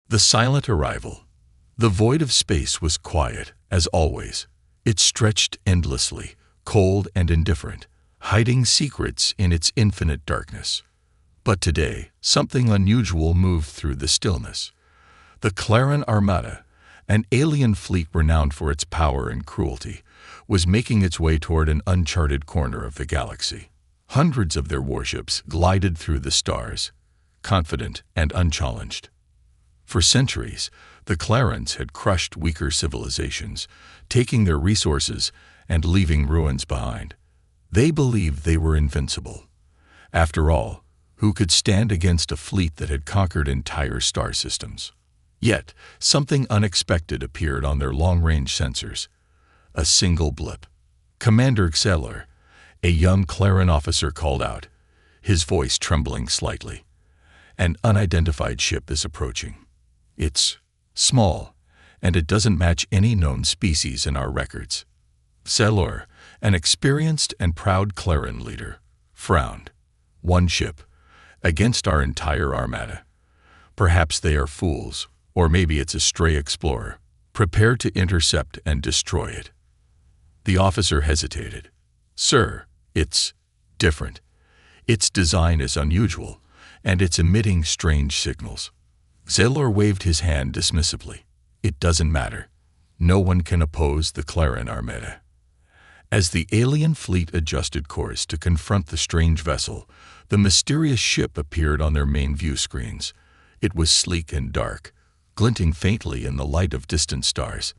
The silent arrival. The void of space was quiet, as always. It stretched endlessly, cold and indifferent, hiding secrets in its infinite darkness. But today, something unusual moved through the stillness. The Claran Armada, an alien fleet renowned for its power and cruelty, was making its way toward an uncharted corner of the galaxy. Hundreds of their warships glided through the stars, confident and unchallenged. For centuries, the Clarans had crushed weaker civilizations, taking their resources and leaving ruins behind. They believed they were invincible. After all, who could stand against a fleet that had conquered entire star systems? Yet, something unexpected appeared on their long-range sensors. A single blip. Commander Exhilarated, a young Claran officer, called out, his voice trembling slightly. An unidentified ship is approaching. It's small, and it doesn't match any known species in our records. Exhilarated, an experienced and proud Claran leader, frowned. One ship, against our entire armada. Perhaps they are fools, or maybe it's a stray explorer. Prepare to intercept and destroy it. The officer hesitated. Sir, it's different. Its design is unusual, and it's emitting strange signals. Exhilarated waved his hand dismissively. It doesn't matter. No one can oppose the Claran Armada. As the alien fleet adjusted course to confront the strange vessel, the mysterious ship appeared on their main view screens. It was sleek and dark, glinting faintly in the light of distant stars.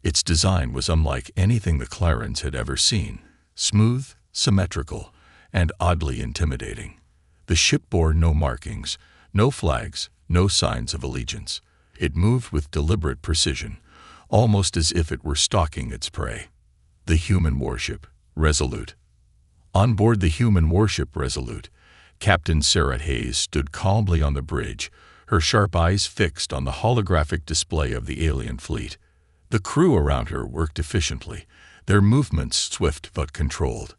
Its design was unlike anything the Clarans had ever seen, smooth, symmetrical, and oddly intimidating. The ship bore no markings, no flags, no signs of allegiance. It moved with deliberate precision, almost as if it were stalking its prey. The human warship, Resolute. On board the human warship Resolute, Captain Sarah Hayes stood calmly on the bridge, her sharp eyes fixed on the holographic display of the alien fleet. The crew around her worked efficiently, their movements swift but controlled.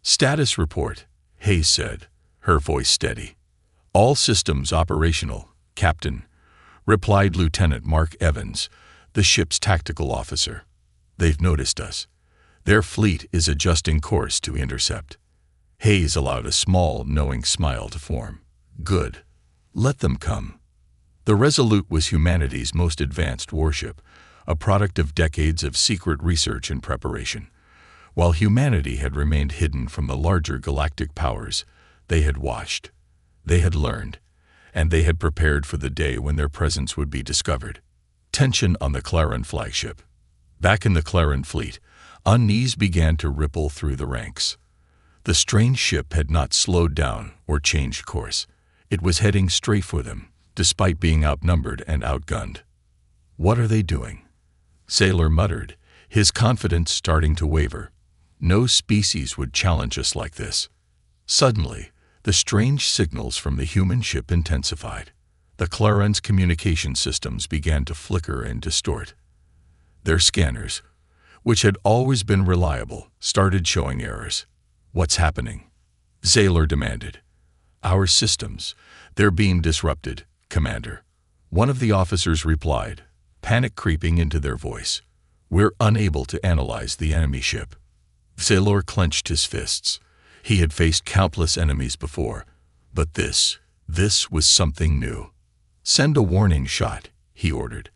Status report, Hayes said, her voice steady. All systems operational, Captain, replied Lieutenant Mark Evans, the ship's tactical officer. They've noticed us. Their fleet is adjusting course to intercept. Hayes allowed a small, knowing smile to form. Good. Let them come. The Resolute was humanity's most advanced warship, a product of decades of secret research and preparation. While humanity had remained hidden from the larger galactic powers, they had watched, they had learned, and they had prepared for the day when their presence would be discovered. Tension on the Claran flagship. Back in the Claran fleet, unease began to ripple through the ranks. The strange ship had not slowed down or changed course. It was heading straight for them, despite being outnumbered and outgunned. What are they doing? Sailor muttered, his confidence starting to waver. No species would challenge us like this. Suddenly, the strange signals from the human ship intensified. The Claran's communication systems began to flicker and distort. Their scanners, which had always been reliable, started showing errors. What's happening? Sailor demanded. Our systems, they're being disrupted, Commander. One of the officers replied, panic creeping into their voice. We're unable to analyze the enemy ship. Sailor clenched his fists. He had faced countless enemies before, but this was something new. Send a warning shot, he ordered.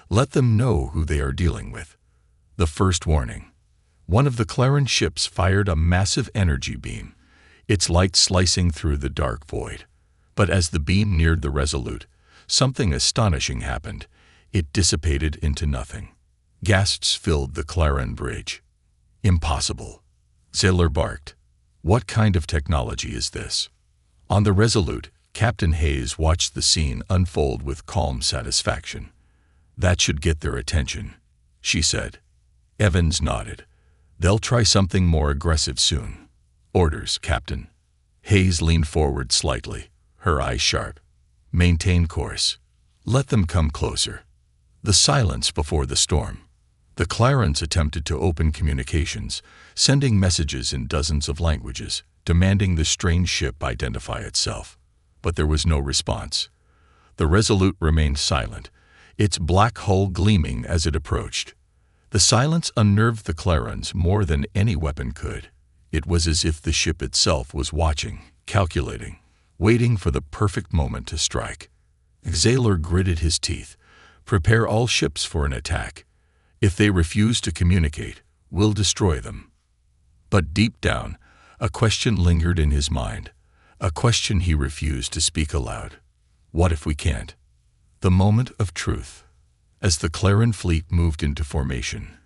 Let them know who they are dealing with. The first warning. One of the Claran ships fired a massive energy beam, its light slicing through the dark void. But as the beam neared the Resolute, something astonishing happened. It dissipated into nothing. Gasps filled the Claran bridge. Impossible. Sailor barked. What kind of technology is this? On the Resolute, Captain Hayes watched the scene unfold with calm satisfaction. That should get their attention, she said. Evans nodded. They'll try something more aggressive soon. Orders, Captain. Hayes leaned forward slightly, her eyes sharp. Maintain course. Let them come closer. The silence before the storm. The Clarans attempted to open communications, sending messages in dozens of languages, demanding the strange ship identify itself. But there was no response. The Resolute remained silent, its black hull gleaming as it approached. The silence unnerved the Clarons more than any weapon could. It was as if the ship itself was watching, calculating, waiting for the perfect moment to strike. Exhilarated gritted his teeth. Prepare all ships for an attack. If they refuse to communicate, we'll destroy them. But deep down, a question lingered in his mind, a question he refused to speak aloud. What if we can't? The moment of truth. As the Claron fleet moved into formation,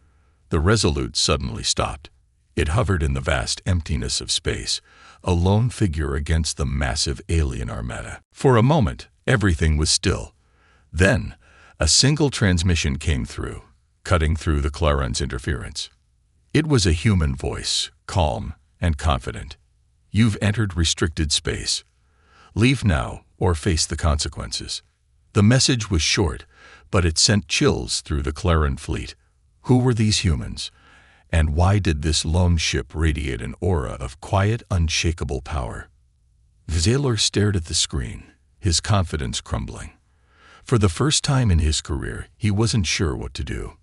the Resolute suddenly stopped. It hovered in the vast emptiness of space, a lone figure against the massive alien armada. For a moment, everything was still. Then, a single transmission came through, cutting through the Claron's interference. It was a human voice, calm and confident. You've entered restricted space. Leave now or face the consequences. The message was short, but it sent chills through the Claron fleet. Who were these humans? And why did this lone ship radiate an aura of quiet, unshakable power? Exhilarated stared at the screen, his confidence crumbling. For the first time in his career, he wasn't sure what to do.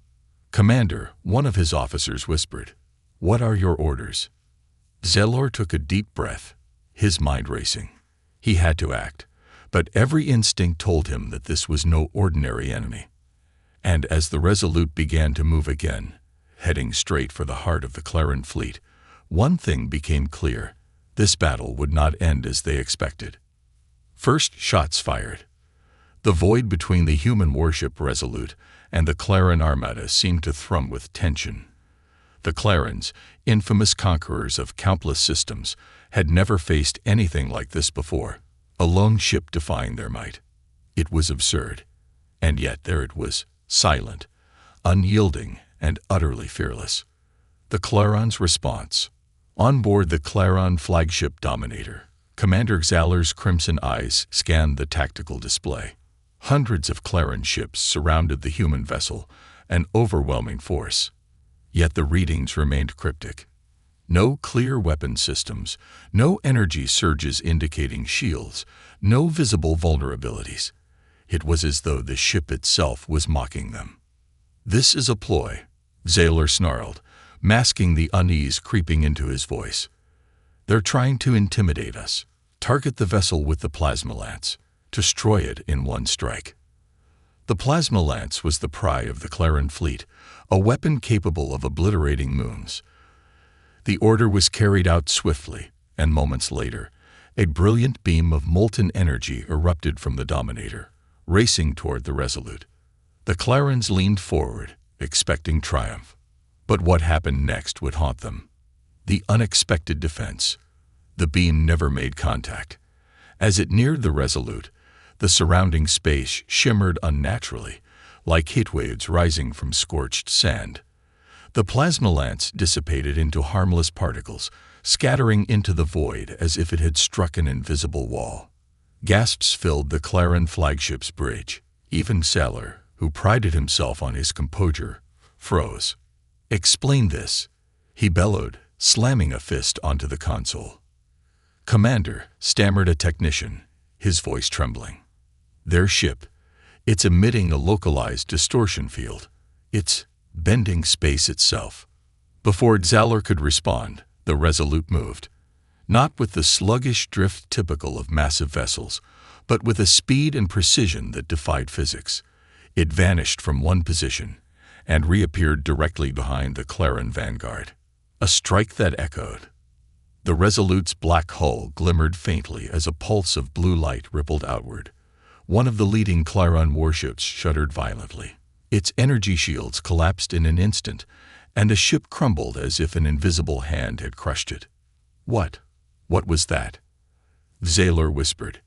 "Commander," one of his officers whispered, "what are your orders?" Exhilarated took a deep breath, his mind racing. He had to act, but every instinct told him that this was no ordinary enemy. And as the Resolute began to move again, heading straight for the heart of the Claron fleet, one thing became clear: this battle would not end as they expected. First, shots fired. The void between the human warship Resolute and the Claron Armada seemed to thrum with tension. The Clarons, infamous conquerors of countless systems, had never faced anything like this before, a lone ship defying their might. It was absurd. And yet there it was, silent, unyielding, and utterly fearless. The Claron's response. On board the Claron flagship Dominator, Commander Exhilarate's crimson eyes scanned the tactical display. Hundreds of Claron ships surrounded the human vessel, an overwhelming force. Yet the readings remained cryptic. No clear weapon systems, no energy surges indicating shields, no visible vulnerabilities. It was as though the ship itself was mocking them. "This is a ploy," Exhilarated snarled, masking the unease creeping into his voice. "They're trying to intimidate us, target the vessel with the plasma lance, destroy it in one strike." The plasma lance was the pride of the Claron fleet, a weapon capable of obliterating moons. The order was carried out swiftly, and moments later, a brilliant beam of molten energy erupted from the Dominator, racing toward the Resolute. The Clarons leaned forward, expecting triumph. But what happened next would haunt them. The unexpected defense. The beam never made contact. As it neared the Resolute, the surrounding space shimmered unnaturally, like heat waves rising from scorched sand. The plasma lance dissipated into harmless particles, scattering into the void as if it had struck an invisible wall. Gasps filled the Claron flagship's bridge. Even Exhilarated, who prided himself on his composure, froze. "Explain this," he bellowed, slamming a fist onto the console. "Commander," stammered a technician, his voice trembling. "Their ship. It's emitting a localized distortion field. It's bending space itself." Before Exhilarated could respond, the Resolute moved. Not with the sluggish drift typical of massive vessels, but with a speed and precision that defied physics. It vanished from one position and reappeared directly behind the Claron vanguard. A strike that echoed. The Resolute's black hull glimmered faintly as a pulse of blue light rippled outward. One of the leading Claron warships shuddered violently. Its energy shields collapsed in an instant, and the ship crumbled as if an invisible hand had crushed it. What was that?" Exhilarated whispered.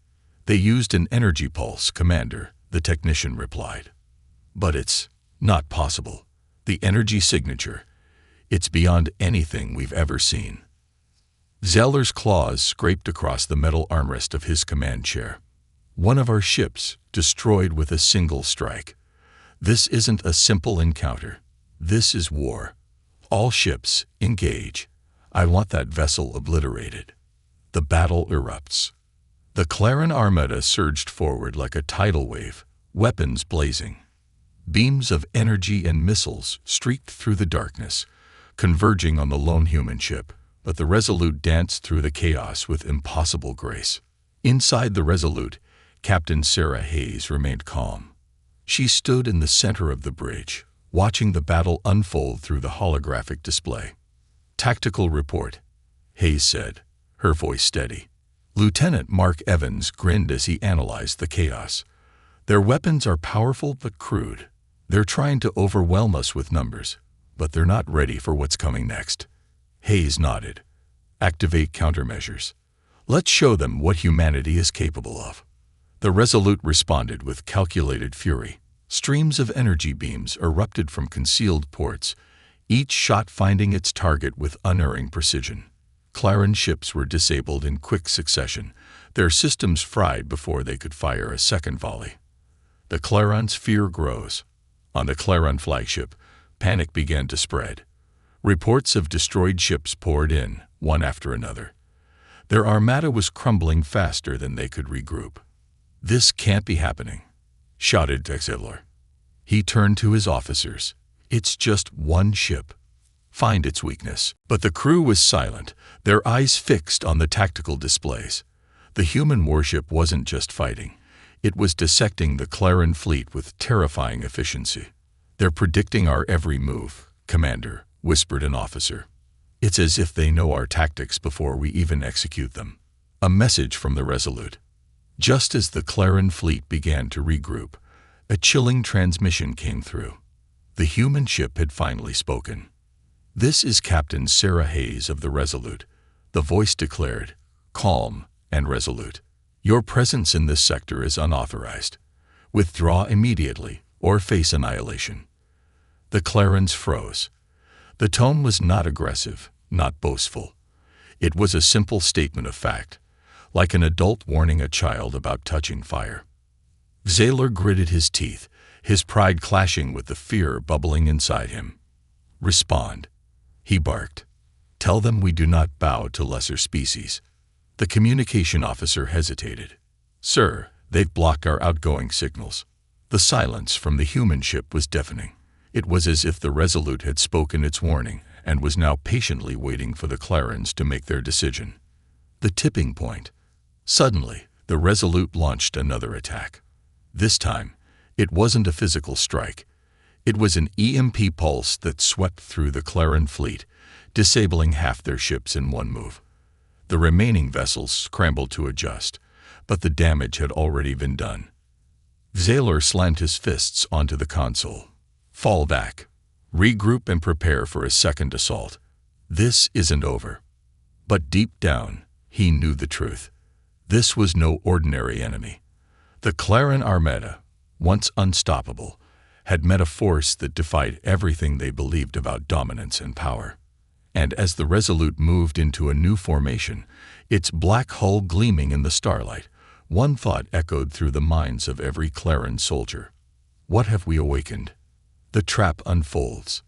"They used an energy pulse, Commander," the technician replied. "But it's not possible. The energy signature. It's beyond anything we've ever seen." Exhilarate's claws scraped across the metal armrest of his command chair. "One of our ships, destroyed with a single strike. This isn't a simple encounter. This is war. All ships, engage. I want that vessel obliterated." The battle erupts. The Claron Armada surged forward like a tidal wave, weapons blazing. Beams of energy and missiles streaked through the darkness, converging on the lone human ship, but the Resolute danced through the chaos with impossible grace. Inside the Resolute, Captain Sarah Hayes remained calm. She stood in the center of the bridge, watching the battle unfold through the holographic display. "Tactical report," Hayes said, her voice steady. Lieutenant Mark Evans grinned as he analyzed the chaos. "Their weapons are powerful but crude. They're trying to overwhelm us with numbers, but they're not ready for what's coming next." Hayes nodded. "Activate countermeasures. Let's show them what humanity is capable of." The Resolute responded with calculated fury. Streams of energy beams erupted from concealed ports, each shot finding its target with unerring precision. Claren ships were disabled in quick succession, their systems fried before they could fire a second volley. The Claren's fear grows. On the Claren flagship, panic began to spread. Reports of destroyed ships poured in, one after another. Their armada was crumbling faster than they could regroup. "This can't be happening," shouted Exhilarated. He turned to his officers. "It's just one ship. Find its weakness." But the crew was silent, their eyes fixed on the tactical displays. The human warship wasn't just fighting. It was dissecting the Claren fleet with terrifying efficiency. "They're predicting our every move, Commander," whispered an officer. "It's as if they know our tactics before we even execute them." A message from the Resolute. Just as the Claren fleet began to regroup, a chilling transmission came through. The human ship had finally spoken. "This is Captain Sarah Hayes of the Resolute," the voice declared, calm and resolute. "Your presence in this sector is unauthorized. Withdraw immediately or face annihilation." The Clarens froze. The tone was not aggressive, not boastful. It was a simple statement of fact, like an adult warning a child about touching fire. Xalar gritted his teeth, his pride clashing with the fear bubbling inside him. "Respond," he barked. "Tell them we do not bow to lesser species." The communication officer hesitated. "Sir, they've blocked our outgoing signals." The silence from the human ship was deafening. It was as if the Resolute had spoken its warning and was now patiently waiting for the Clarens to make their decision. The tipping point. Suddenly, the Resolute launched another attack. This time, it wasn't a physical strike. It was an EMP pulse that swept through the Claren fleet, disabling half their ships in one move. The remaining vessels scrambled to adjust, but the damage had already been done. Xalar slammed his fists onto the console. "Fall back. Regroup and prepare for a second assault. This isn't over." But deep down, he knew the truth. This was no ordinary enemy. The Claren Armada, once unstoppable, had met a force that defied everything they believed about dominance and power. And as the Resolute moved into a new formation, its black hull gleaming in the starlight, one thought echoed through the minds of every Claren soldier. What have we awakened? The trap unfolds.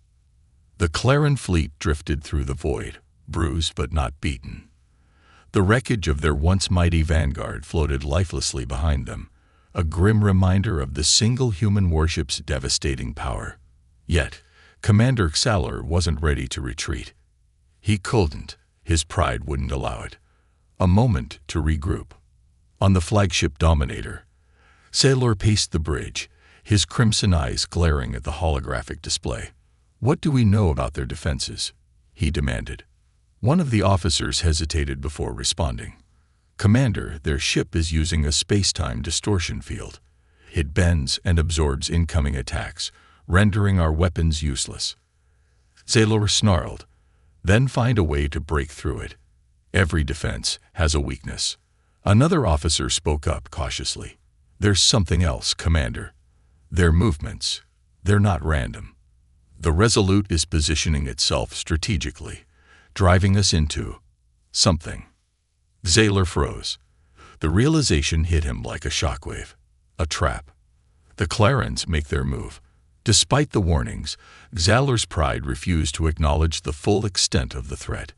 The Claren fleet drifted through the void, bruised but not beaten. The wreckage of their once mighty vanguard floated lifelessly behind them, a grim reminder of the single human warship's devastating power. Yet, Commander Xalar wasn't ready to retreat. He couldn't. His pride wouldn't allow it. A moment to regroup. On the flagship Dominator, Xalar paced the bridge, his crimson eyes glaring at the holographic display. "What do we know about their defenses?" he demanded. One of the officers hesitated before responding. "Commander, their ship is using a space-time distortion field. It bends and absorbs incoming attacks, rendering our weapons useless." Xalar snarled. "Then find a way to break through it. Every defense has a weakness." Another officer spoke up cautiously. "There's something else, Commander. Their movements, they're not random. The Resolute is positioning itself strategically, driving us into something." Xalar froze. The realization hit him like a shockwave. A trap. The Clarens make their move. Despite the warnings, Xalar's pride refused to acknowledge the full extent of the threat.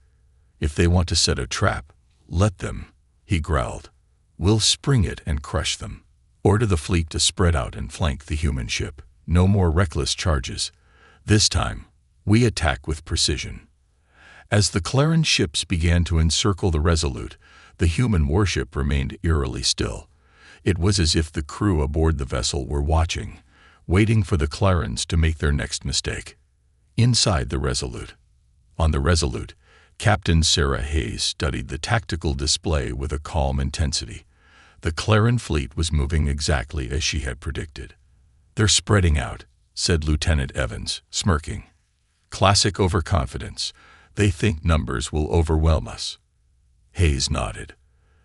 "If they want to set a trap, let them," he growled. "We'll spring it and crush them. Order the fleet to spread out and flank the human ship. No more reckless charges. This time, we attack with precision. As the Claren ships began to encircle the Resolute, the human warship remained eerily still. It was as if the crew aboard the vessel were watching, waiting for the Clarens to make their next mistake. Inside the Resolute. On the Resolute, Captain Sarah Hayes studied the tactical display with a calm intensity. The Claren fleet was moving exactly as she had predicted. "They're spreading out," said Lieutenant Evans, smirking. "Classic overconfidence. They think numbers will overwhelm us." Hayes nodded.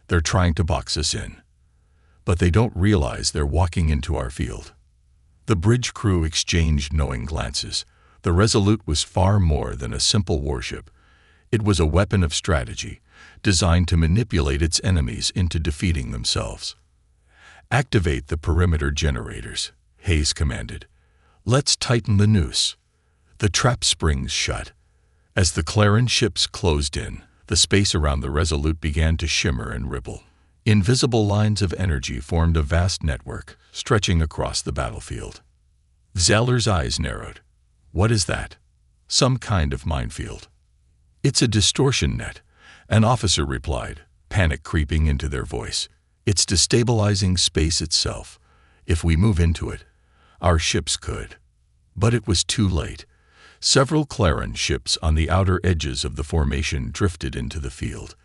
"They're trying to box us in. But they don't realize they're walking into our field." The bridge crew exchanged knowing glances. The Resolute was far more than a simple warship. It was a weapon of strategy, designed to manipulate its enemies into defeating themselves. "Activate the perimeter generators," Hayes commanded. "Let's tighten the noose." The trap springs shut. As the Claren ships closed in, the space around the Resolute began to shimmer and ripple. Invisible lines of energy formed a vast network, stretching across the battlefield. Zeller's eyes narrowed. "What is that?" "Some kind of minefield." "It's a distortion net," an officer replied, panic creeping into their voice. "It's destabilizing space itself. If we move into it, our ships could." But it was too late. Several Claren ships on the outer edges of the formation drifted into the field.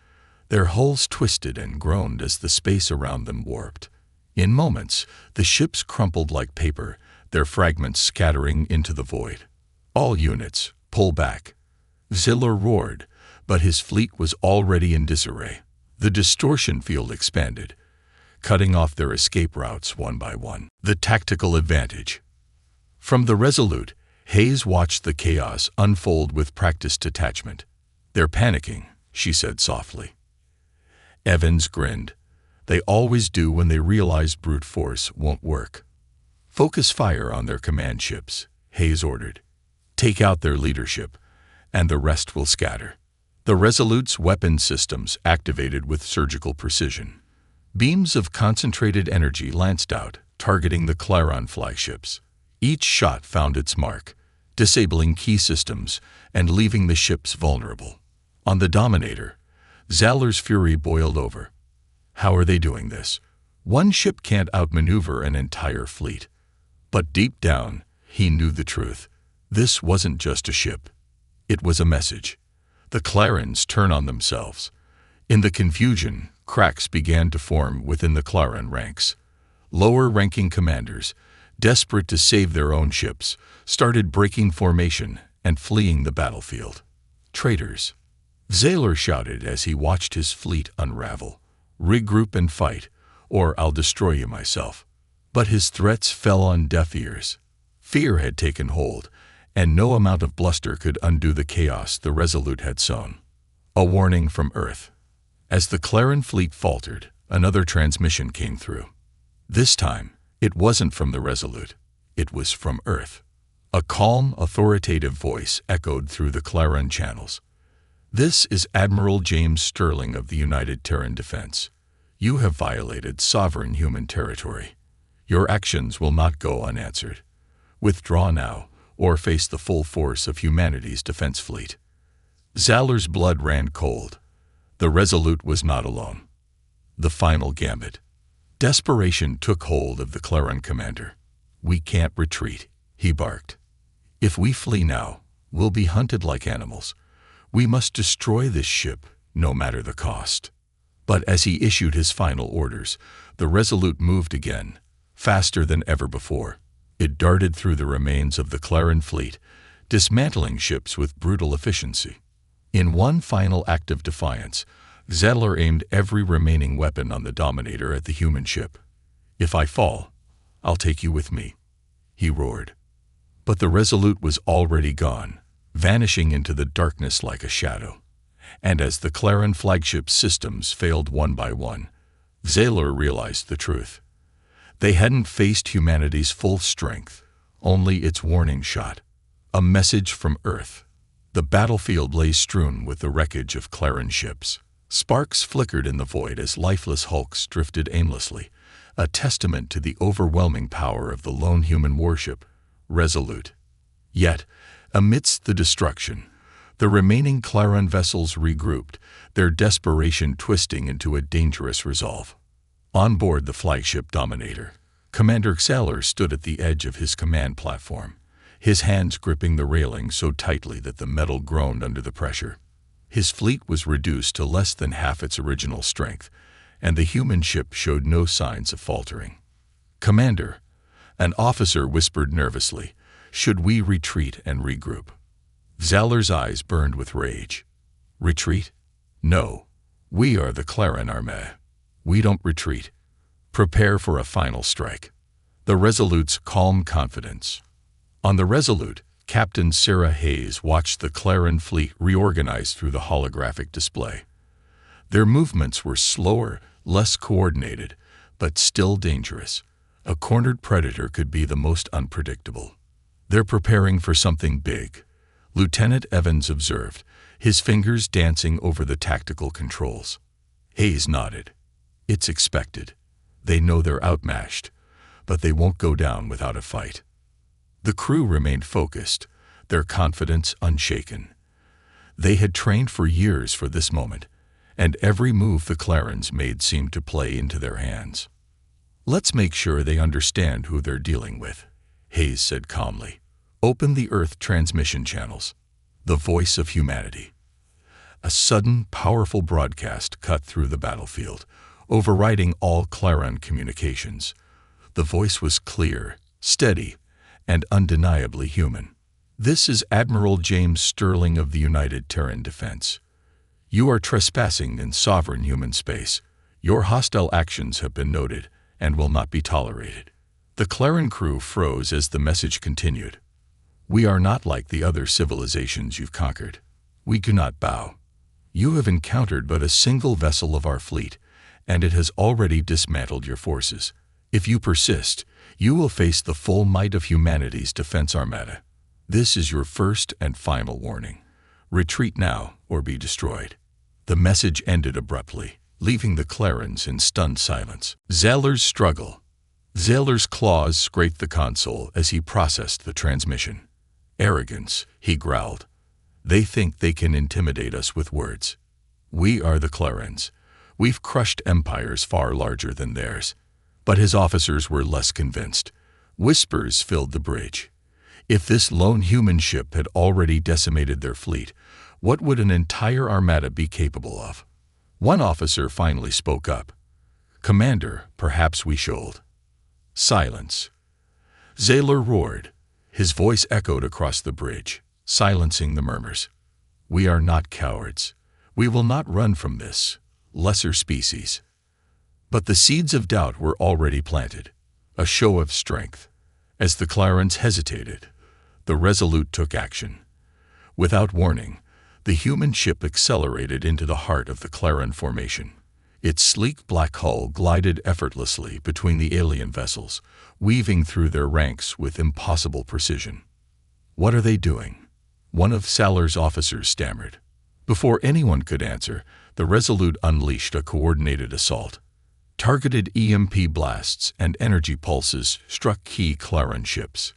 Their hulls twisted and groaned as the space around them warped. In moments, the ships crumpled like paper, their fragments scattering into the void. "All units, pull back." Ziller roared, but his fleet was already in disarray. The distortion field expanded, cutting off their escape routes one by one. The tactical advantage. From the Resolute, Hayes watched the chaos unfold with practiced detachment. "They're panicking," she said softly. Evans grinned. "They always do when they realize brute force won't work." "Focus fire on their command ships," Hayes ordered. "Take out their leadership, and the rest will scatter." The Resolute's weapon systems activated with surgical precision. Beams of concentrated energy lanced out, targeting the Claren flagships. Each shot found its mark, disabling key systems and leaving the ships vulnerable. On the Dominator, Zaller's fury boiled over. How are they doing this? One ship can't outmaneuver an entire fleet. But deep down, he knew the truth. This wasn't just a ship. It was a message. The Clarens turn on themselves. In the confusion, cracks began to form within the Claren ranks. Lower-ranking commanders, desperate to save their own ships, started breaking formation and fleeing the battlefield. "Traitors!" Zaylor shouted as he watched his fleet unravel. "Regroup and fight, or I'll destroy you myself." But his threats fell on deaf ears. Fear had taken hold, and no amount of bluster could undo the chaos the Resolute had sown. A warning from Earth. As the Claren fleet faltered, another transmission came through. This time, it wasn't from the Resolute. It was from Earth. A calm, authoritative voice echoed through the Claren channels. "This is Admiral James Sterling of the United Terran Defense. You have violated sovereign human territory. Your actions will not go unanswered. Withdraw now, or face the full force of humanity's defense fleet." Zaller's blood ran cold. The Resolute was not alone. The final gambit. Desperation took hold of the Claren commander. "We can't retreat," he barked. "If we flee now, we'll be hunted like animals. We must destroy this ship, no matter the cost." But as he issued his final orders, the Resolute moved again, faster than ever before. It darted through the remains of the Claren fleet, dismantling ships with brutal efficiency. In one final act of defiance, Zettler aimed every remaining weapon on the Dominator at the human ship. "If I fall, I'll take you with me," he roared. But the Resolute was already gone, vanishing into the darkness like a shadow. And as the Claren flagship systems failed one by one, Zaylor realized the truth. They hadn't faced humanity's full strength, only its warning shot. A message from Earth. The battlefield lay strewn with the wreckage of Claren ships. Sparks flickered in the void as lifeless hulks drifted aimlessly, a testament to the overwhelming power of the lone human warship. resolute. Yet, amidst the destruction, the remaining Clarion vessels regrouped, their desperation twisting into a dangerous resolve. On board the flagship Dominator, Commander Xaler stood at the edge of his command platform, his hands gripping the railing so tightly that the metal groaned under the pressure. His fleet was reduced to less than half its original strength, and the human ship showed no signs of faltering. "Commander," an officer whispered nervously, "should we retreat and regroup?" Xaler's eyes burned with rage. "Retreat? No. We are the Clarion Armada. We don't retreat. Prepare for a final strike." The Resolute's calm confidence. On the Resolute, Captain Sarah Hayes watched the Clarion fleet reorganize through the holographic display. Their movements were slower, less coordinated, but still dangerous. A cornered predator could be the most unpredictable. "They're preparing for something big," Lieutenant Evans observed, his fingers dancing over the tactical controls. Hayes nodded. "It's expected. They know they're outmatched, but they won't go down without a fight." The crew remained focused, their confidence unshaken. They had trained for years for this moment, and every move the Clarions made seemed to play into their hands. "Let's make sure they understand who they're dealing with," Hayes said calmly. "Open the Earth transmission channels." The voice of humanity. A sudden, powerful broadcast cut through the battlefield, overriding all Clarion communications. The voice was clear, steady, and undeniably human. "This is Admiral James Sterling of the United Terran Defense. You are trespassing in sovereign human space. Your hostile actions have been noted and will not be tolerated." The Clarion crew froze as the message continued. "We are not like the other civilizations you've conquered. We do not bow. You have encountered but a single vessel of our fleet, and it has already dismantled your forces. If you persist, you will face the full might of humanity's defense armada. This is your first and final warning. Retreat now or be destroyed." The message ended abruptly, leaving the Clarions in stunned silence. Xaler's struggle. Xaler's claws scraped the console as he processed the transmission. "Arrogance," he growled. "They think they can intimidate us with words. We are the Clarions. We've crushed empires far larger than theirs." But his officers were less convinced. Whispers filled the bridge. If this lone human ship had already decimated their fleet, what would an entire armada be capable of? One officer finally spoke up. "Commander, perhaps we should." Silence. Xaler roared. His voice echoed across the bridge, silencing the murmurs. "We are not cowards. We will not run from this lesser species." But the seeds of doubt were already planted, a show of strength. As the Clarions hesitated, the Resolute took action. Without warning, the human ship accelerated into the heart of the Clarion formation. Its sleek black hull glided effortlessly between the alien vessels, weaving through their ranks with impossible precision. "What are they doing?" one of Xaler's officers stammered. Before anyone could answer, the Resolute unleashed a coordinated assault. Targeted EMP blasts and energy pulses struck key Clarion ships,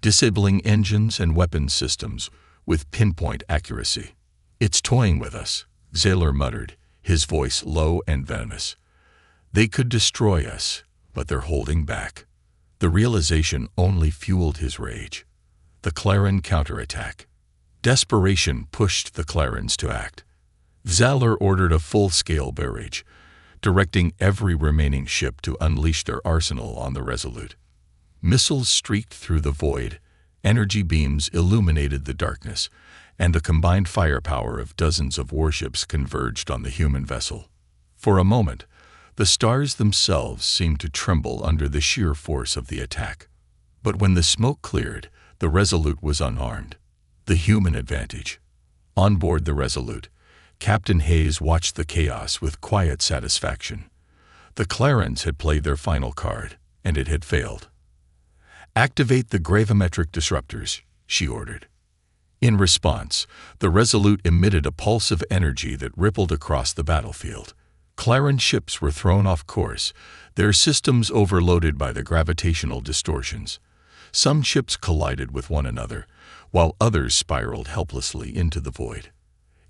disabling engines and weapons systems with pinpoint accuracy. "It's toying with us," Xaler muttered, his voice low and venomous. "They could destroy us, but they're holding back." The realization only fueled his rage. The Clarion counterattack. Desperation pushed the Clarions to act. Xaler ordered a full-scale barrage, directing every remaining ship to unleash their arsenal on the Resolute. Missiles streaked through the void, energy beams illuminated the darkness, and the combined firepower of dozens of warships converged on the human vessel. For a moment, the stars themselves seemed to tremble under the sheer force of the attack. But when the smoke cleared, the Resolute was unarmed. The human advantage. On board the Resolute, Captain Hayes watched the chaos with quiet satisfaction. The Clarions had played their final card, and it had failed. "Activate the gravimetric disruptors," she ordered. In response, the Resolute emitted a pulse of energy that rippled across the battlefield. Clarion ships were thrown off course, their systems overloaded by the gravitational distortions. Some ships collided with one another, while others spiraled helplessly into the void.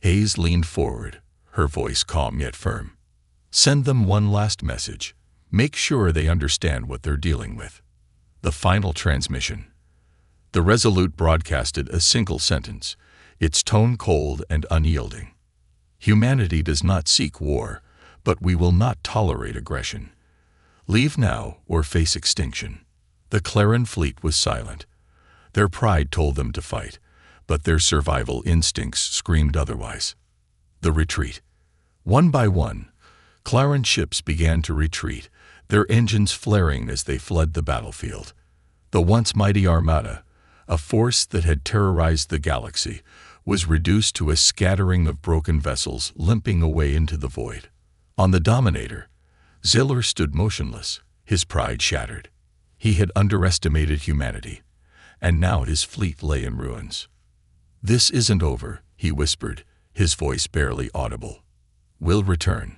Hayes leaned forward, her voice calm yet firm. "Send them one last message. Make sure they understand what they're dealing with." The final transmission. The Resolute broadcasted a single sentence, its tone cold and unyielding. "Humanity does not seek war, but we will not tolerate aggression. Leave now or face extinction." The Claren fleet was silent. Their pride told them to fight, but their survival instincts screamed otherwise. The retreat. One by one, Claren ships began to retreat, their engines flaring as they fled the battlefield. The once mighty Armada, a force that had terrorized the galaxy, was reduced to a scattering of broken vessels limping away into the void. On the Dominator, Ziller stood motionless, his pride shattered. He had underestimated humanity, and now his fleet lay in ruins. "This isn't over," he whispered, his voice barely audible. "We'll return.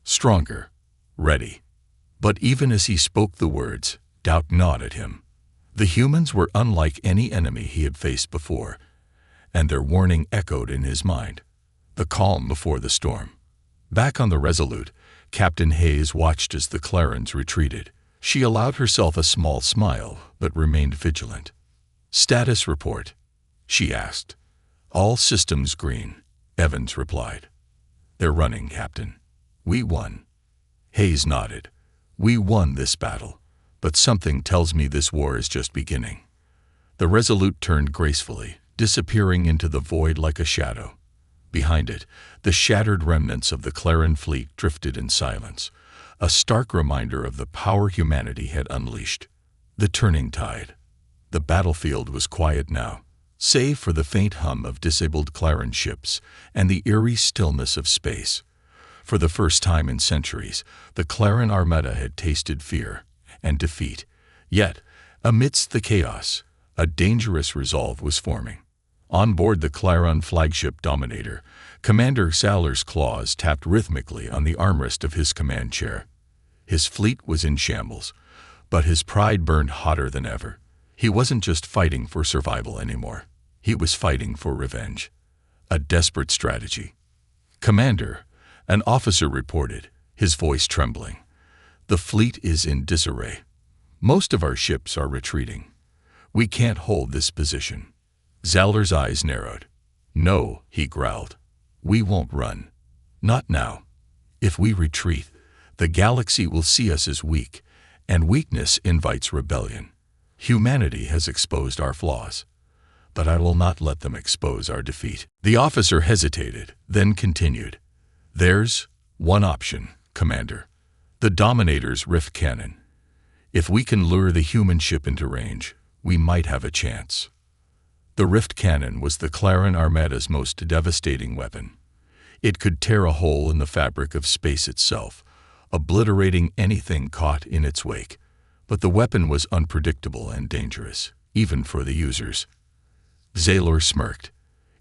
Stronger. Ready." But even as he spoke the words, doubt gnawed at him. The humans were unlike any enemy he had faced before, and their warning echoed in his mind. The calm before the storm. Back on the Resolute, Captain Hayes watched as the Clarens retreated. She allowed herself a small smile, but remained vigilant. "Status report?" she asked. "All systems green," Evans replied. "They're running, Captain. We won." Hayes nodded. "We won this battle, but something tells me this war is just beginning." The Resolute turned gracefully, disappearing into the void like a shadow. Behind it, the shattered remnants of the Claren fleet drifted in silence, a stark reminder of the power humanity had unleashed. The turning tide. The battlefield was quiet now, save for the faint hum of disabled Claren ships and the eerie stillness of space. For the first time in centuries, the Claren Armada had tasted fear and defeat. Yet, amidst the chaos, a dangerous resolve was forming. On board the Claren flagship Dominator, Commander Zaller's claws tapped rhythmically on the armrest of his command chair. His fleet was in shambles, but his pride burned hotter than ever. He wasn't just fighting for survival anymore. He was fighting for revenge. A desperate strategy. "Commander," an officer reported, his voice trembling. "The fleet is in disarray. Most of our ships are retreating. We can't hold this position." Zaller's eyes narrowed. "No," he growled. "We won't run. Not now. If we retreat, the galaxy will see us as weak, and weakness invites rebellion. Humanity has exposed our flaws, but I will not let them expose our defeat." The officer hesitated, then continued. "There's one option, Commander. The Dominator's rift cannon. If we can lure the human ship into range, we might have a chance." The rift cannon was the Claren Armada's most devastating weapon. It could tear a hole in the fabric of space itself, obliterating anything caught in its wake. But the weapon was unpredictable and dangerous, even for the users. Zalor smirked.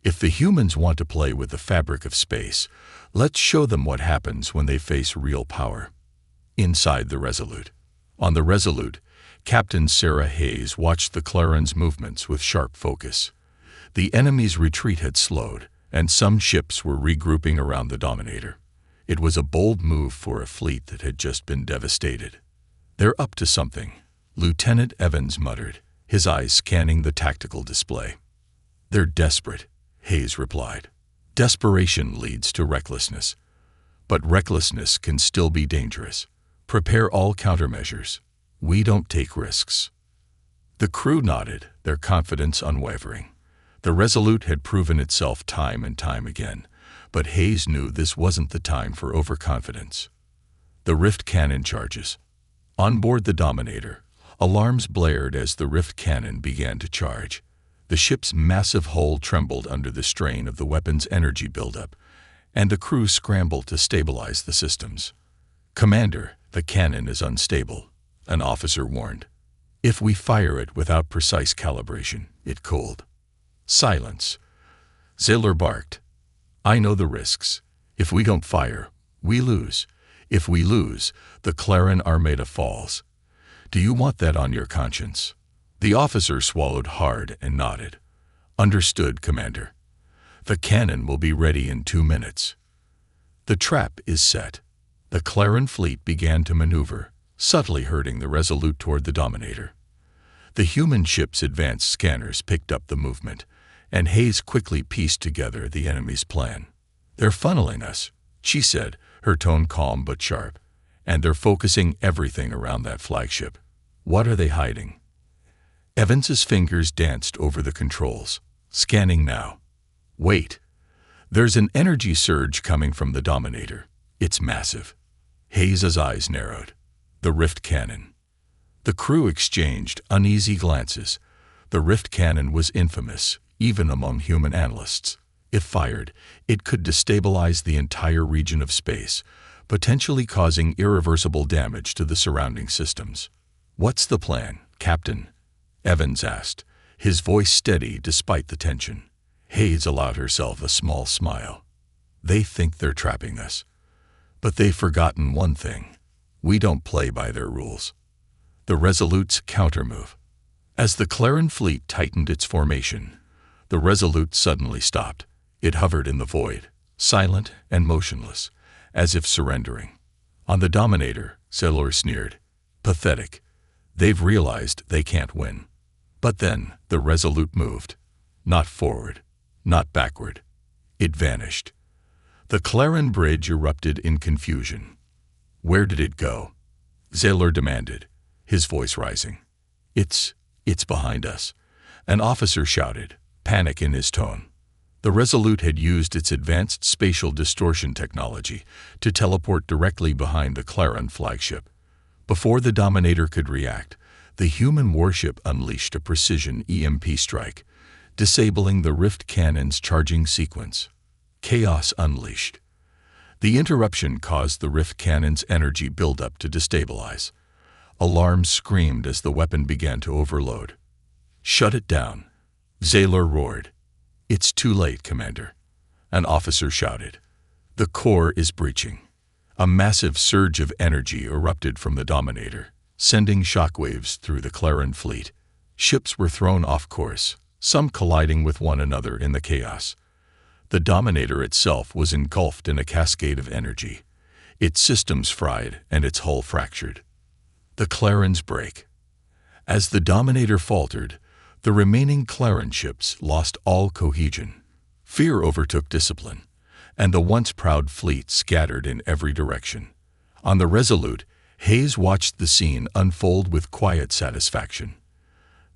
"If the humans want to play with the fabric of space, let's show them what happens when they face real power." Inside the Resolute. On the Resolute, Captain Sarah Hayes watched the Claren's movements with sharp focus. The enemy's retreat had slowed, and some ships were regrouping around the Dominator. It was a bold move for a fleet that had just been devastated. "They're up to something," Lieutenant Evans muttered, his eyes scanning the tactical display. "They're desperate," Hayes replied. "Desperation leads to recklessness, but recklessness can still be dangerous. Prepare all countermeasures. We don't take risks." The crew nodded, their confidence unwavering. The Resolute had proven itself time and time again, but Hayes knew this wasn't the time for overconfidence. The rift cannon charges. On board the Dominator, alarms blared as the rift cannon began to charge. The ship's massive hull trembled under the strain of the weapon's energy buildup, and the crew scrambled to stabilize the systems. "Commander, the cannon is unstable," an officer warned. "If we fire it without precise calibration, it cooled." Silence. Ziller barked. "I know the risks. If we don't fire, we lose. If we lose, the Claren Armada falls. Do you want that on your conscience?" The officer swallowed hard and nodded. "Understood, Commander. The cannon will be ready in 2 minutes." The trap is set. The Claren fleet began to maneuver, subtly herding the Resolute toward the Dominator. The human ship's advanced scanners picked up the movement, and Hayes quickly pieced together the enemy's plan. "They're funneling us," she said, her tone calm but sharp. "And they're focusing everything around that flagship. What are they hiding?" Evans's fingers danced over the controls. "Scanning now. Wait. There's an energy surge coming from the Dominator. It's massive." Hayes's eyes narrowed. The Rift Cannon. The crew exchanged uneasy glances. The Rift Cannon was infamous, even among human analysts. If fired, it could destabilize the entire region of space, potentially causing irreversible damage to the surrounding systems. "What's the plan, Captain?" Evans asked, his voice steady despite the tension. Hayes allowed herself a small smile. "They think they're trapping us. But they've forgotten one thing. We don't play by their rules." The Resolute's countermove. As the Claren fleet tightened its formation, the Resolute suddenly stopped. It hovered in the void, silent and motionless, as if surrendering. On the Dominator, Sailor sneered. "Pathetic. They've realized they can't win." But then the Resolute moved. Not forward, not backward. It vanished. The Claren bridge erupted in confusion. "Where did it go?" Sailor demanded, his voice rising. It's behind us," an officer shouted, panic in his tone. The Resolute had used its advanced spatial distortion technology to teleport directly behind the Claren flagship. Before the Dominator could react, the human warship unleashed a precision EMP strike, disabling the Rift Cannon's charging sequence. Chaos unleashed. The interruption caused the Rift Cannon's energy buildup to destabilize. Alarms screamed as the weapon began to overload. "Shut it down," Sailor roared. "It's too late, Commander," an officer shouted. "The core is breaching." A massive surge of energy erupted from the Dominator, sending shockwaves through the Claren fleet. Ships were thrown off course, some colliding with one another in the chaos. The Dominator itself was engulfed in a cascade of energy, its systems fried and its hull fractured. The Clarens break. As the Dominator faltered, the remaining Claren ships lost all cohesion. Fear overtook discipline, and the once proud fleet scattered in every direction. On the Resolute, Hayes watched the scene unfold with quiet satisfaction.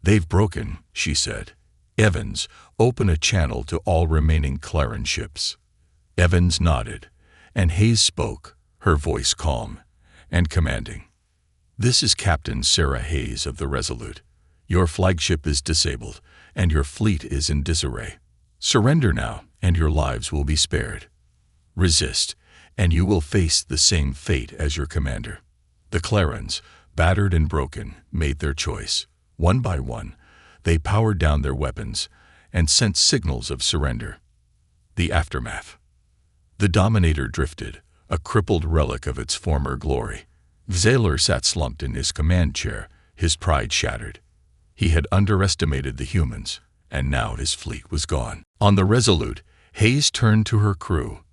"They've broken," she said. "Evans, open a channel to all remaining Claren ships." Evans nodded, and Hayes spoke, her voice calm and commanding. "This is Captain Sarah Hayes of the Resolute. Your flagship is disabled, and your fleet is in disarray. Surrender now, and your lives will be spared. Resist, and you will face the same fate as your commander." The Clarens, battered and broken, made their choice. One by one, they powered down their weapons and sent signals of surrender. The aftermath. The Dominator drifted, a crippled relic of its former glory. Sailor sat slumped in his command chair, his pride shattered. He had underestimated the humans, and now his fleet was gone. On the Resolute, Hayes turned to her crew.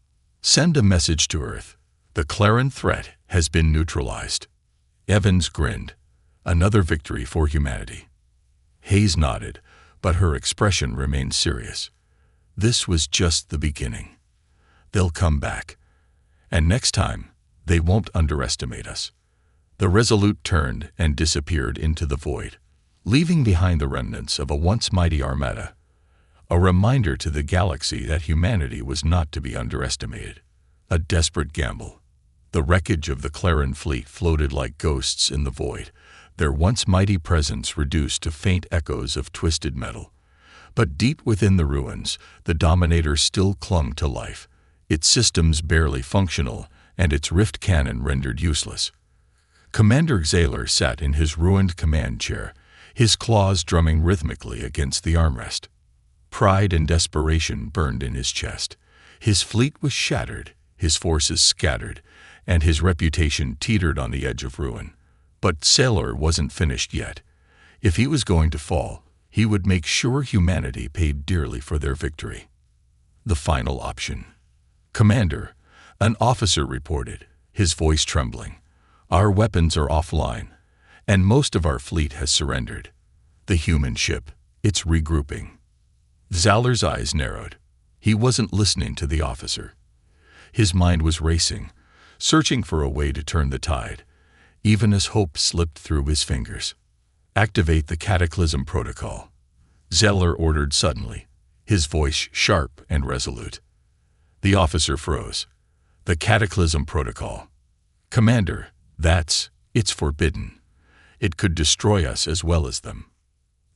"Send a message to Earth. The Claren threat has been neutralized." Evans grinned. Another victory for humanity. Hayes nodded, but her expression remained serious. This was just the beginning. They'll come back. And next time, they won't underestimate us. The Resolute turned and disappeared into the void, leaving behind the remnants of a once mighty armada, a reminder to the galaxy that humanity was not to be underestimated. A desperate gamble. The wreckage of the Claren fleet floated like ghosts in the void, their once mighty presence reduced to faint echoes of twisted metal. But deep within the ruins, the Dominator still clung to life, its systems barely functional and its rift cannon rendered useless. Commander Sailor sat in his ruined command chair, his claws drumming rhythmically against the armrest. Pride and desperation burned in his chest. His fleet was shattered, his forces scattered, and his reputation teetered on the edge of ruin. But Sailor wasn't finished yet. If he was going to fall, he would make sure humanity paid dearly for their victory. The final option. "Commander," an officer reported, his voice trembling. "Our weapons are offline, and most of our fleet has surrendered. The human ship, it's regrouping." Zaller's eyes narrowed. He wasn't listening to the officer. His mind was racing, searching for a way to turn the tide, even as hope slipped through his fingers. "Activate the Cataclysm Protocol," Zeller ordered suddenly, his voice sharp and resolute. The officer froze. "The Cataclysm Protocol. Commander, it's forbidden. It could destroy us as well as them."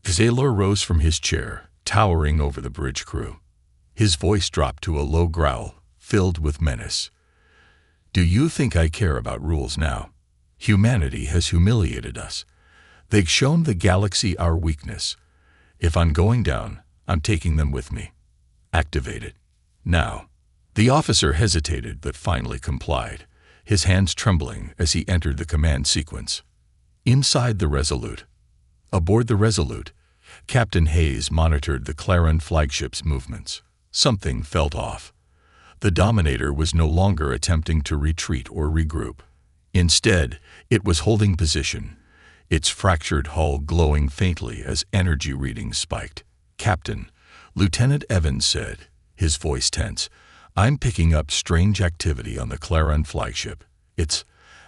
Zeller rose from his chair, towering over the bridge crew. His voice dropped to a low growl, filled with menace. "Do you think I care about rules now? Humanity has humiliated us. They've shown the galaxy our weakness. If I'm going down, I'm taking them with me. Activate it. Now." The officer hesitated but finally complied, his hands trembling as he entered the command sequence. Inside the Resolute. Aboard the Resolute, Captain Hayes monitored the Clarion flagship's movements. Something felt off. The Dominator was no longer attempting to retreat or regroup. Instead, it was holding position, its fractured hull glowing faintly as energy readings spiked. "Captain," Lieutenant Evans said, his voice tense, "I'm picking up strange activity on the Clarion flagship.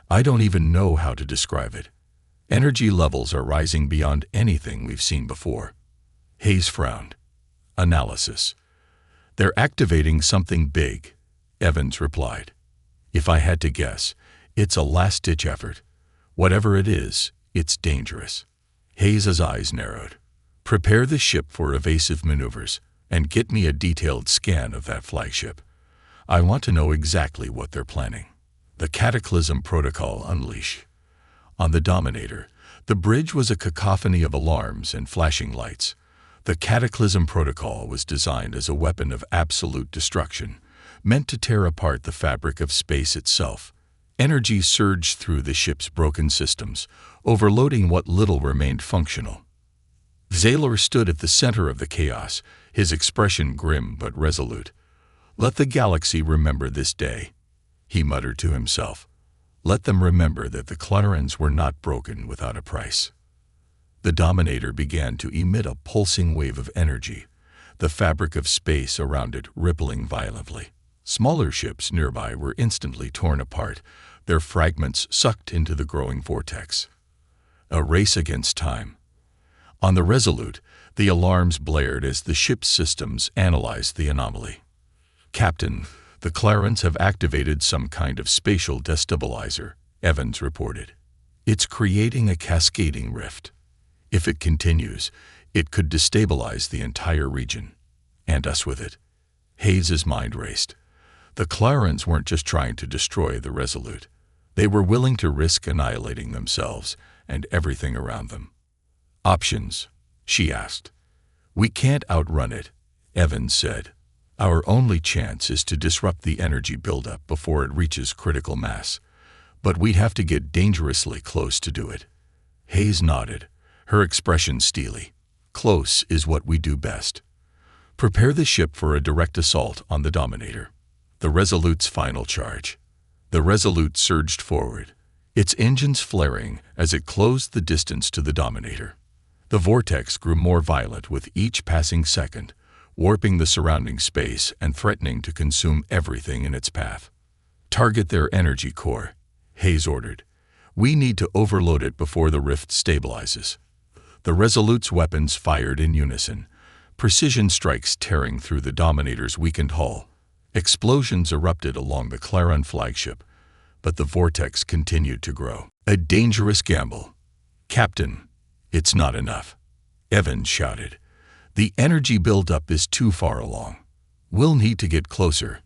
I don't even know how to describe it. Energy levels are rising beyond anything we've seen before." Hayes frowned. "Analysis. They're activating something big," Evans replied. "If I had to guess, it's a last-ditch effort. Whatever it is, it's dangerous." Hayes's eyes narrowed. "Prepare the ship for evasive maneuvers, and get me a detailed scan of that flagship. I want to know exactly what they're planning." The Cataclysm Protocol unleash. On the Dominator, the bridge was a cacophony of alarms and flashing lights. The Cataclysm Protocol was designed as a weapon of absolute destruction, meant to tear apart the fabric of space itself. Energy surged through the ship's broken systems, overloading what little remained functional. Zeller stood at the center of the chaos, his expression grim but resolute. "Let the galaxy remember this day," he muttered to himself. "Let them remember that the Clarens were not broken without a price." The Dominator began to emit a pulsing wave of energy, the fabric of space around it rippling violently. Smaller ships nearby were instantly torn apart, their fragments sucked into the growing vortex. A race against time. On the Resolute, the alarms blared as the ship's systems analyzed the anomaly. "Captain, the Clarens have activated some kind of spatial destabilizer," Evans reported. "It's creating a cascading rift. If it continues, it could destabilize the entire region, and us with it." Hayes's mind raced. The Clarens weren't just trying to destroy the Resolute. They were willing to risk annihilating themselves and everything around them. "Options?" she asked. "We can't outrun it," Evans said. "Our only chance is to disrupt the energy buildup before it reaches critical mass. But we'd have to get dangerously close to do it." Hayes nodded, her expression steely. "Close is what we do best. Prepare the ship for a direct assault on the Dominator." The Resolute's final charge. The Resolute surged forward, its engines flaring as it closed the distance to the Dominator. The vortex grew more violent with each passing second, warping the surrounding space and threatening to consume everything in its path. "Target their energy core," Hayes ordered. "We need to overload it before the rift stabilizes." The Resolute's weapons fired in unison, precision strikes tearing through the Dominator's weakened hull. Explosions erupted along the Clarion flagship, but the vortex continued to grow. A dangerous gamble. "Captain, it's not enough," Evans shouted. "The energy buildup is too far along. We'll need to get closer."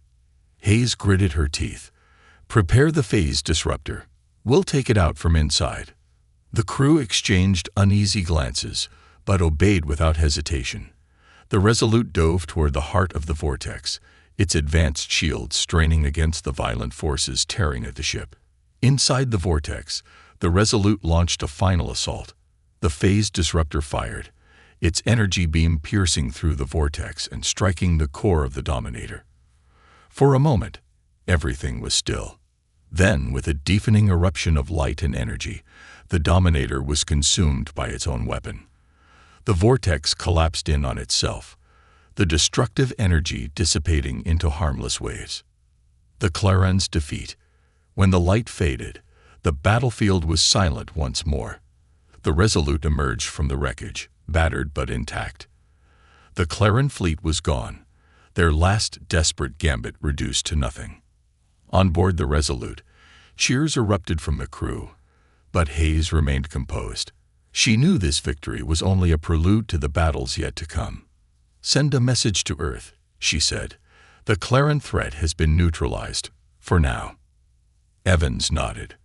Hayes gritted her teeth. "Prepare the phase disruptor. We'll take it out from inside." The crew exchanged uneasy glances, but obeyed without hesitation. The Resolute dove toward the heart of the vortex, its advanced shields straining against the violent forces tearing at the ship. Inside the vortex, the Resolute launched a final assault. The phase disruptor fired, its energy beam piercing through the vortex and striking the core of the Dominator. For a moment, everything was still. Then, with a deafening eruption of light and energy, the Dominator was consumed by its own weapon. The vortex collapsed in on itself, the destructive energy dissipating into harmless waves. The Claren's defeat. When the light faded, the battlefield was silent once more. The Resolute emerged from the wreckage, battered but intact. The Claren fleet was gone, their last desperate gambit reduced to nothing. On board the Resolute, cheers erupted from the crew, but Hayes remained composed. She knew this victory was only a prelude to the battles yet to come. "Send a message to Earth," she said. "The Claren threat has been neutralized, for now." Evans nodded.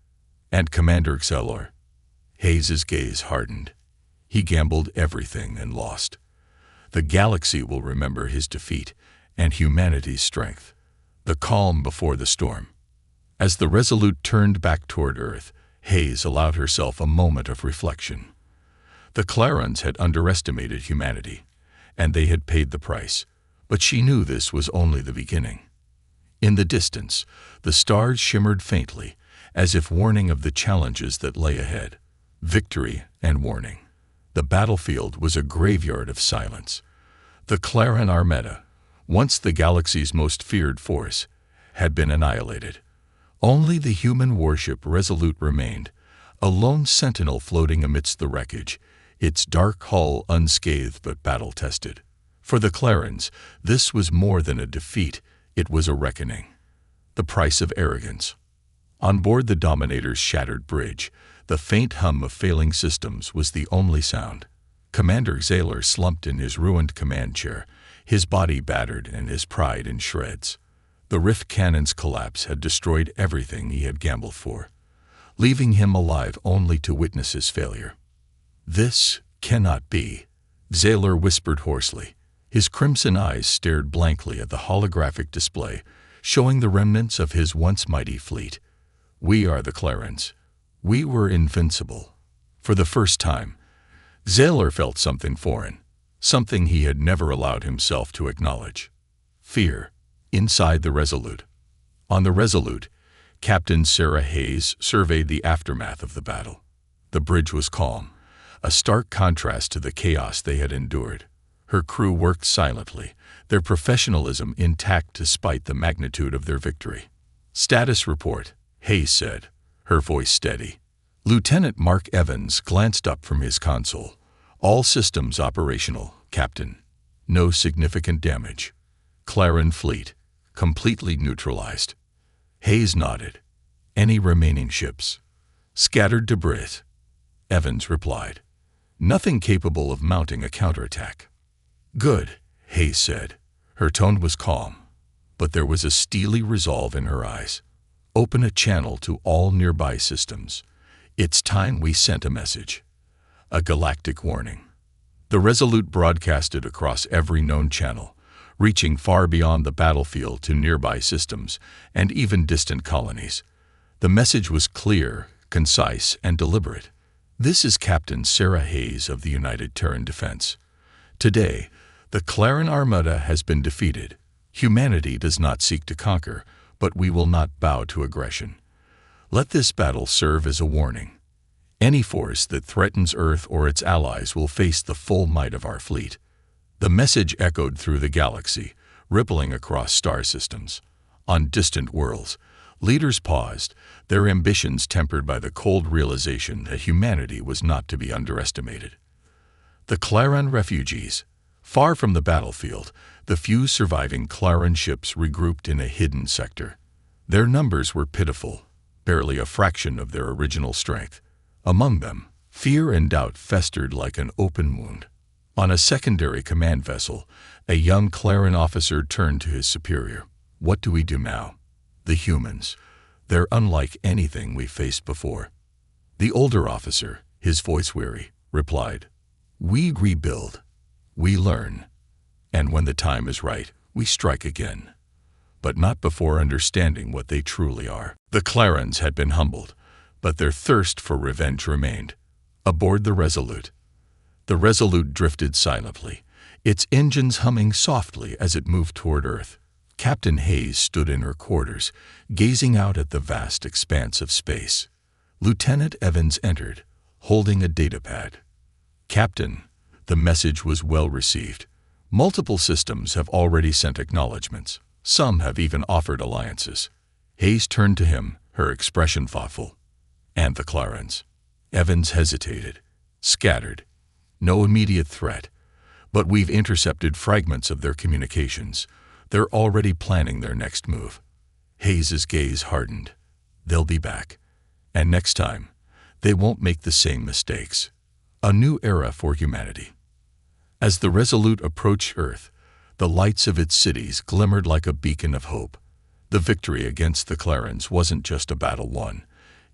"And Commander Exhilarated?" Hayes's gaze hardened. He gambled everything and lost. The galaxy will remember his defeat and humanity's strength. The calm before the storm. As the Resolute turned back toward Earth, Hayes allowed herself a moment of reflection. The Clarens had underestimated humanity, and they had paid the price, but she knew this was only the beginning. In the distance, the stars shimmered faintly, as if warning of the challenges that lay ahead. Victory and warning. The battlefield was a graveyard of silence. The Claren Armada, once the galaxy's most feared force, had been annihilated. Only the human warship Resolute remained, a lone sentinel floating amidst the wreckage, its dark hull unscathed but battle-tested. For the Clarens, this was more than a defeat, it was a reckoning. The price of arrogance. On board the Dominator's shattered bridge, the faint hum of failing systems was the only sound. Commander Exhilarated slumped in his ruined command chair, his body battered and his pride in shreds. The rift cannon's collapse had destroyed everything he had gambled for, leaving him alive only to witness his failure. "This cannot be," Exhilarated whispered hoarsely. His crimson eyes stared blankly at the holographic display, showing the remnants of his once mighty fleet. "We are the Clarens. We were invincible." For the first time, Exhilarated felt something foreign, something he had never allowed himself to acknowledge. Fear. Inside the Resolute. On the Resolute, Captain Sarah Hayes surveyed the aftermath of the battle. The bridge was calm, a stark contrast to the chaos they had endured. Her crew worked silently, their professionalism intact despite the magnitude of their victory. "Status report," Hayes said, her voice steady. Lieutenant Mark Evans glanced up from his console. "All systems operational, Captain. No significant damage. Claren fleet, completely neutralized." Hayes nodded. "Any remaining ships?" "Scattered debris," Evans replied. "Nothing capable of mounting a counterattack." "Good," Hayes said. Her tone was calm, but there was a steely resolve in her eyes. "Open a channel to all nearby systems. It's time we sent a message. A galactic warning." The Resolute broadcasted across every known channel, reaching far beyond the battlefield to nearby systems and even distant colonies. The message was clear, concise, and deliberate. "This is Captain Sarah Hayes of the United Terran Defense. Today, the Claren Armada has been defeated. Humanity does not seek to conquer, but we will not bow to aggression. Let this battle serve as a warning. Any force that threatens Earth or its allies will face the full might of our fleet." The message echoed through the galaxy, rippling across star systems. On distant worlds, leaders paused, their ambitions tempered by the cold realization that humanity was not to be underestimated. The Claren refugees. Far from the battlefield, the few surviving Claren ships regrouped in a hidden sector. Their numbers were pitiful, barely a fraction of their original strength. Among them, fear and doubt festered like an open wound. On a secondary command vessel, a young Claren officer turned to his superior. "What do we do now?" "The humans. They're unlike anything we've faced before." The older officer, his voice weary, replied, "We rebuild. We learn. And when the time is right, we strike again. But not before understanding what they truly are." The Clarens had been humbled, but their thirst for revenge remained. Aboard the Resolute. The Resolute drifted silently, its engines humming softly as it moved toward Earth. Captain Hayes stood in her quarters, gazing out at the vast expanse of space. Lieutenant Evans entered, holding a datapad. "Captain," the message was well received. "Multiple systems have already sent acknowledgments. Some have even offered alliances." Hayes turned to him, her expression thoughtful. "And the Clarens?" Evans hesitated. "Scattered. No immediate threat. But we've intercepted fragments of their communications. They're already planning their next move." Hayes's gaze hardened. "They'll be back. And next time, they won't make the same mistakes." A new era for humanity. As the Resolute approached Earth, the lights of its cities glimmered like a beacon of hope. The victory against the Clarens wasn't just a battle won.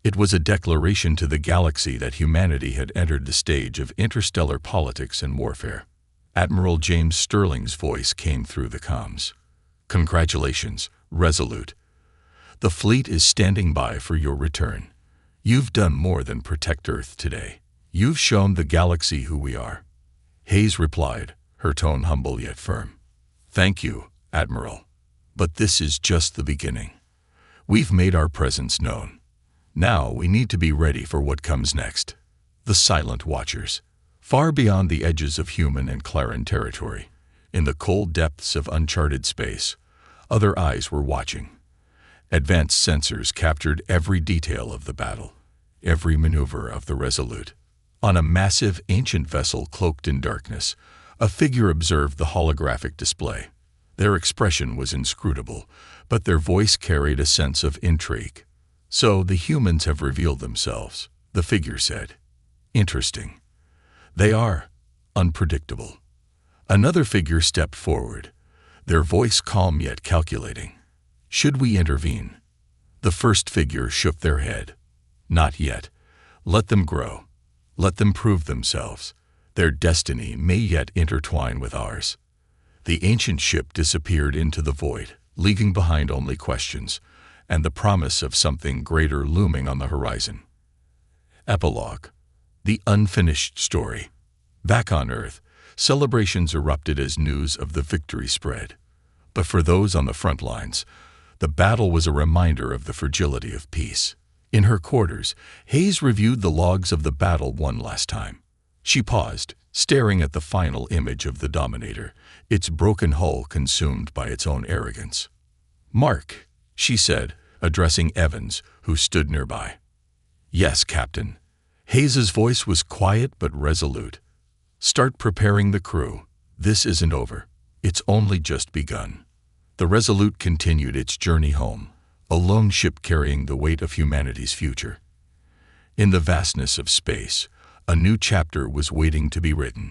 It was a declaration to the galaxy that humanity had entered the stage of interstellar politics and warfare. Admiral James Sterling's voice came through the comms. "Congratulations, Resolute. The fleet is standing by for your return. You've done more than protect Earth today. You've shown the galaxy who we are." Hayes replied, her tone humble yet firm. "Thank you, Admiral. But this is just the beginning. We've made our presence known. Now we need to be ready for what comes next." The Silent Watchers. Far beyond the edges of human and Claren territory, in the cold depths of uncharted space, other eyes were watching. Advanced sensors captured every detail of the battle, every maneuver of the Resolute. On a massive ancient vessel cloaked in darkness, a figure observed the holographic display. Their expression was inscrutable, but their voice carried a sense of intrigue. "So the humans have revealed themselves," the figure said. "Interesting. They are unpredictable." Another figure stepped forward, their voice calm yet calculating. "Should we intervene?" The first figure shook their head. "Not yet. Let them grow. Let them prove themselves. Their destiny may yet intertwine with ours." The ancient ship disappeared into the void, leaving behind only questions, and the promise of something greater looming on the horizon. Epilogue. The unfinished story. Back on Earth, celebrations erupted as news of the victory spread. But for those on the front lines, the battle was a reminder of the fragility of peace. In her quarters, Hayes reviewed the logs of the battle one last time. She paused, staring at the final image of the Dominator, its broken hull consumed by its own arrogance. "Mark," she said, addressing Evans, who stood nearby. "Yes, Captain." Hayes's voice was quiet but resolute. "Start preparing the crew. This isn't over. It's only just begun." The Resolute continued its journey home, a lone ship carrying the weight of humanity's future. In the vastness of space, a new chapter was waiting to be written.